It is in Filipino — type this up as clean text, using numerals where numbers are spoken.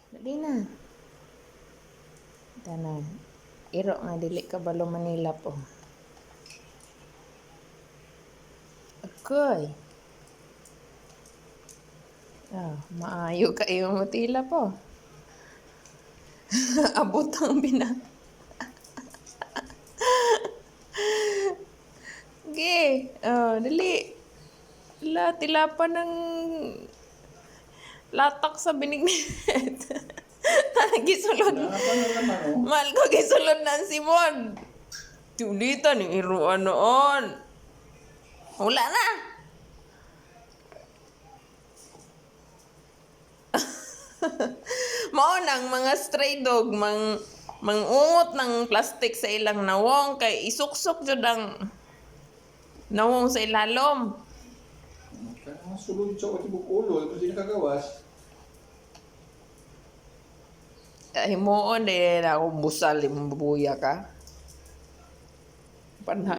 Dali na. Tanan. Iro nga dili ka balo Manila po. Agoy. Maayo ka iyo mo tila po. Abot ang bina. Ge, dali. Tila pa ng latak sa binignit. Gisulod. Mal ko gisulod ng Simon. Tulitan ni iruan noon. Wala na. Mao nang mga stray dog mangungot ng plastic sa ilang nawong kay isuksok jud ang nawong sa ilalom. Kaya sulod siya ko tibok ulo, tapos hindi nakagawas. Himuon na akong busal, bubuya ka. Panha